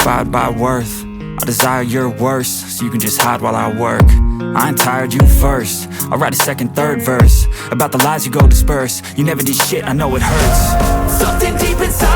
satisfied by worth. I desire your worst, so you can just hide while I work. I ain't tired, you first. I'll write a second, third verse about the lies you go disperse. You never did shit, I know it hurts. Something deep inside